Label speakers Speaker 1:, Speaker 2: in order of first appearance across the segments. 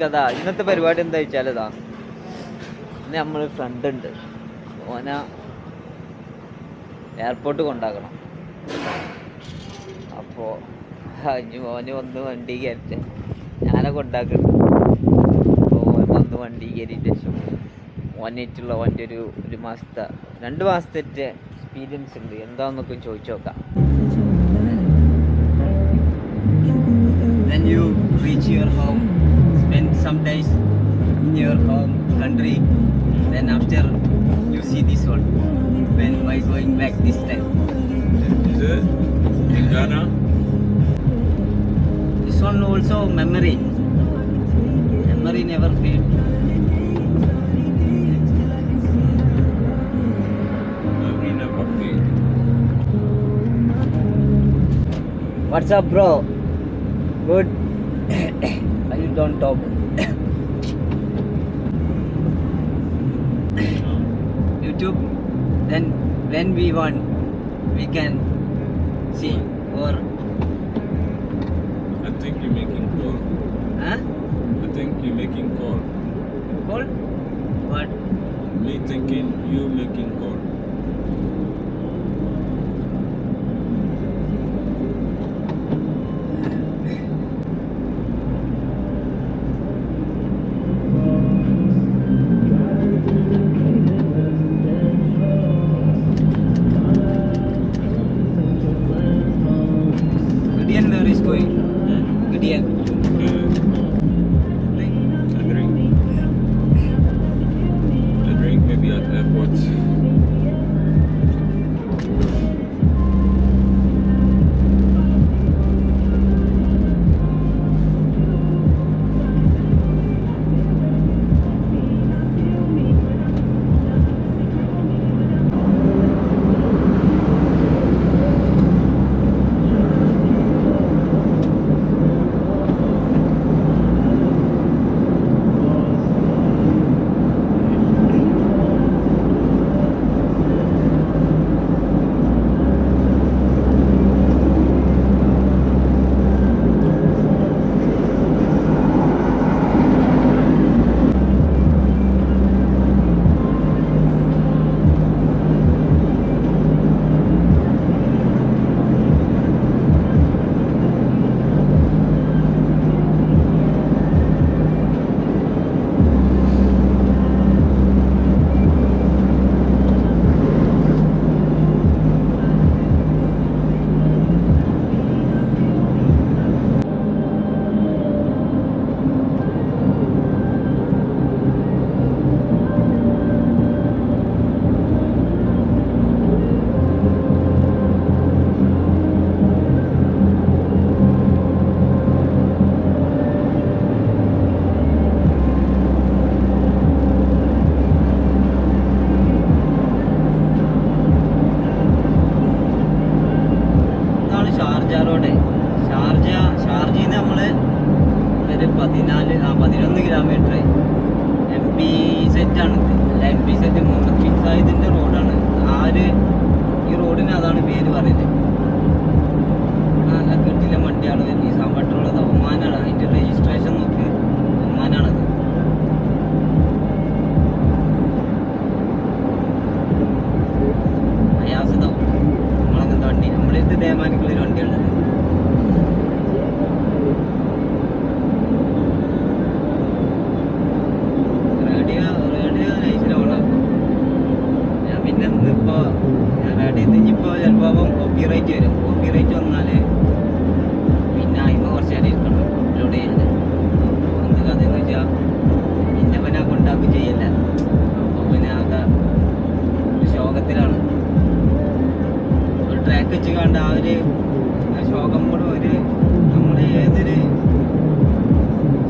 Speaker 1: കഥ ഇന്നത്തെ പരിപാടി എന്താ വെച്ചാൽ ഇതാ, ഇന്ന് നമ്മൾ ഫ്രണ്ട് ഉണ്ട്, ഓന എയർപോർട്ട് കൊണ്ടാക്കണം. അപ്പോൾ ഓന് വന്ന് വണ്ടി കയറ്റ ഞാനെ കൊണ്ടാക്കുന്നുണ്ട്. അപ്പോൾ ഓൻ വന്ന് വണ്ടി കയറിയിട്ട് ശേഷം ഓനായിട്ടുള്ള ഓൻ്റെ ഒരു മാസത്തെ 2 മാസത്തെ എക്സ്പീരിയൻസ് ഉണ്ട്, എന്താണെന്നൊക്കെ ചോദിച്ചു നോക്കാം.
Speaker 2: Then you reach your home, spend some days in your home country. Then after you see this one, when by going back this time.
Speaker 3: Is it in Ghana?
Speaker 2: This one also memory. Memory never fade.
Speaker 3: We never feel.
Speaker 2: What's up, bro? Good. Why you don't talk? YouTube. Then when we want, we can see. Or
Speaker 3: I think you're making call.
Speaker 2: huh?
Speaker 3: I think you're making call.
Speaker 2: Call? What?
Speaker 3: Me thinking you making call.
Speaker 2: Gideon, where is going? Gideon.
Speaker 3: I drink maybe at airport.
Speaker 2: ഷാർജയിൽ നിന്ന് നമ്മൾ ഒരു 11 kilometre MP സെറ്റാണ്. MP set Muhammad bin സായിദിൻ്റെ റോഡാണ്. ഈ റോഡിന് അതാണ് പേര് പറയുന്നത്. നല്ല കിട്ടില്ല വണ്ടിയാണ് നിസാം പട്ടുള്ളത്. ഒമാനാണ് അതിൻ്റെ രജിസ്ട്രേഷൻ നോക്ക്, ഒമാനാണത്. അയാസതാവും നമ്മളങ്ങനത്തെ വണ്ടി. നമ്മളിത് ദേമാനിക്കുള്ളൊരു വണ്ടിയുള്ളത്. റേഡിയോ നൈസിലോണാക്കും. ഞാൻ പിന്നെ ഇന്നിപ്പോൾ റേഡിയോ ഇന്നിപ്പോൾ ചിലപ്പോൾ കോപ്പി റൈറ്റ് വരും. കോപ്പി റൈറ്റ് വന്നാൽ പിന്നെ അതിന് കുറച്ച് നേരം ഇരിക്കണം അപ്ലോഡ് ചെയ്യാൻ. എന്ത് കഥയെന്ന് വെച്ചാൽ ഇന്നപ്പം ഞാൻ കൊണ്ടാക്കും ചെയ്യല്ല. അപ്പോൾ പിന്നെ ആകെ ഒരു ശോകത്തിലാണ്. ഒരു ട്രാക്ക് വെച്ച് കണ്ട് ആ ശോകം കൂടെ നമ്മൾ ഏതൊരു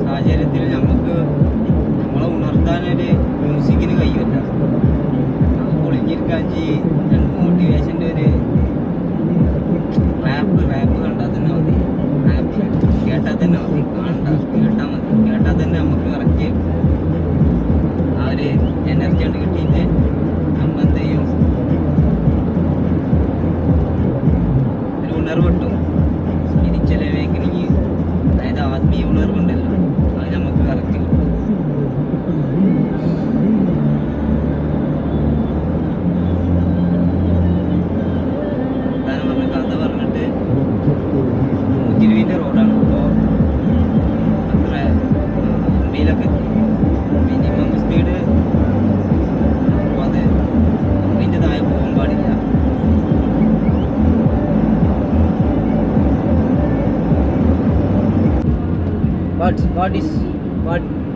Speaker 2: സാഹചര്യത്തിൽ നമ്മളെ ഉണർത്താനൊരു മ്യൂസിക്കിന് കഴിയില്ല. അത് പൊളിഞ്ഞിരിക്കാൻ മോട്ടിവേഷൻ്റെ ഒരു റാപ്പ് കണ്ടാൽ തന്നെ മതി. റാപ്പ് കേട്ടാൽ തന്നെ മതി. കേട്ടാൽ മതി. കേട്ടാൽ തന്നെ നമുക്ക് കറക്റ്റ് ആ ഒരു എനർജി കൊണ്ട് കിട്ടിയിട്ട് നമ്മൾ എന്ത് ചെയ്യും, ഒരു ഉണർവ് കിട്ടും. സ്പിരിച്വൽ അവേക്കനിങ്, അതായത് ആത്മീയ ഉണർവുണ്ടല്ലോ, ആ നമുക്ക് കറക്റ്റ് കിട്ടും. വർത്താനം പറഞ്ഞ കഥ പറഞ്ഞിട്ട് 120 റോഡാണ് ഇപ്പോൾ അത്ര മുംബൈയിലൊക്കെ എത്തി. മിനിമം സ്പീഡ് 30 അതിൻ്റെ താഴെ പോകാൻ പാടില്ല.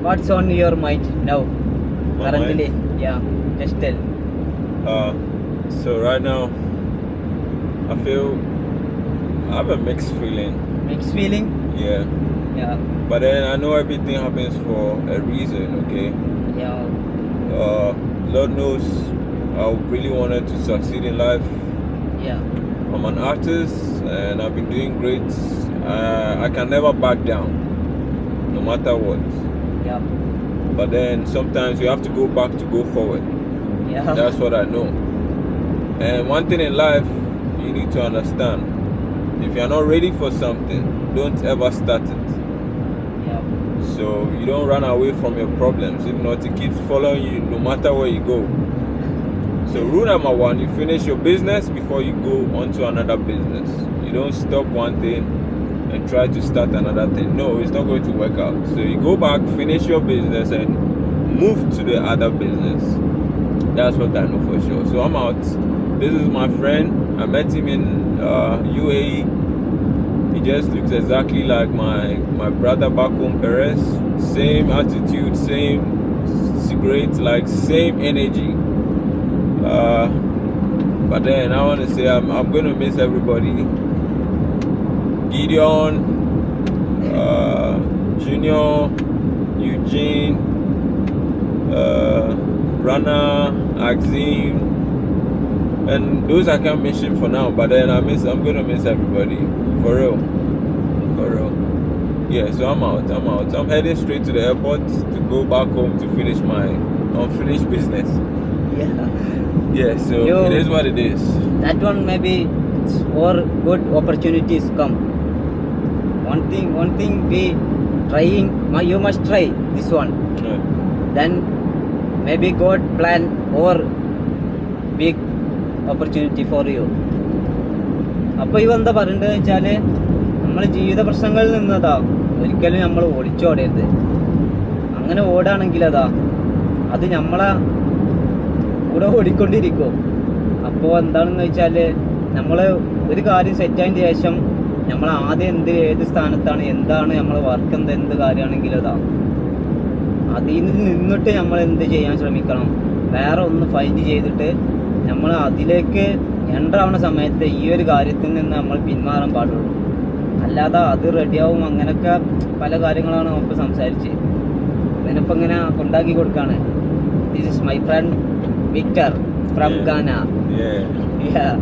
Speaker 2: What's on your mind now?
Speaker 3: My
Speaker 2: Currently, yeah, just tell.
Speaker 3: So right now, I feel I have a mixed feeling.
Speaker 2: Mixed feeling?
Speaker 3: Yeah,
Speaker 2: Yeah,
Speaker 3: but then I know everything happens for a reason. Okay.
Speaker 2: yeah,
Speaker 3: Lord knows I really wanted to succeed in life.
Speaker 2: yeah,
Speaker 3: I'm an artist and I've been doing great. I can never back down, no matter what.
Speaker 2: yeah,
Speaker 3: But then sometimes you have to go back to go forward.
Speaker 2: yeah.
Speaker 3: That's what I know. And one thing in life you need to understand: if you're not ready for something, don't ever start it.
Speaker 2: Yeah,
Speaker 3: So you don't run away from your problems. If not, it keeps following you no matter where you go. So rule number 1, you finish your business before you go on to another business. You don't stop one thing and try to start another thing. No, it's not going to work out. So you go back, finish your business and move to the other business. That's what I know for sure. So I'm out. This is my friend. I met him in UAE. He just looks exactly like my brother back home, Perez. Same attitude, same cigarettes, like same energy. But then I want to say I'm going to miss everybody. Gideon, Junior, Eugene, Rana, Axim, and those I can't mention for now. But then I'm going to miss everybody for real. Yeah, so I'm out. I'm heading straight to the airport to go back home to finish my unfinished business.
Speaker 2: yeah.
Speaker 3: Yeah, so
Speaker 2: Yo.
Speaker 3: it is what it is.
Speaker 2: That one maybe it's more good opportunities come. One thing we trying. You must try this one.
Speaker 3: Yeah.
Speaker 2: Then maybe God plan or big opportunity for you. അപ്പോൾ ഇവ എന്താ പറയേണ്ടത് വെച്ചാൽ നമ്മൾ ജീവിത പ്രശ്നങ്ങളിൽ നിന്നതാ ഒരിക്കലും നമ്മൾ ഒളിച്ചോടരുത്. അങ്ങനെ ഓടാണെങ്കിൽ അത് നമ്മളെ കൂടെ ഓടിക്കൊണ്ടിരിക്കും. അപ്പോൾ എന്താണെന്ന് വെച്ചാൽ നമ്മൾ ഒരു കാര്യം സെറ്റായതിന് ശേഷം നമ്മൾ ആദ്യം ഏത് സ്ഥാനത്താണ്, എന്താണ് നമ്മളെ വർക്ക്, എന്ത് കാര്യമാണെങ്കിലും അതിൽ നിന്നിട്ട് നമ്മൾ എന്ത് ചെയ്യാൻ ശ്രമിക്കണം. വേറെ ഒന്ന് ഫൈൻഡ് ചെയ്തിട്ട് നമ്മൾ അതിലേക്ക് എൻ്റർ ആവുന്ന സമയത്ത് ഈ ഒരു കാര്യത്തിൽ നിന്ന് നമ്മൾ പിന്മാറാൻ പാടുള്ളൂ. അല്ലാതെ അത് റെഡിയാവും. അങ്ങനെയൊക്കെ പല കാര്യങ്ങളാണ് നമുക്ക് സംസാരിച്ച് ഇതിനിപ്പോൾ ഇങ്ങനെ കൊണ്ടാക്കി കൊടുക്കുകയാണ്. This is my friend Victor from ഗാന.
Speaker 3: Yeah.
Speaker 2: Yeah.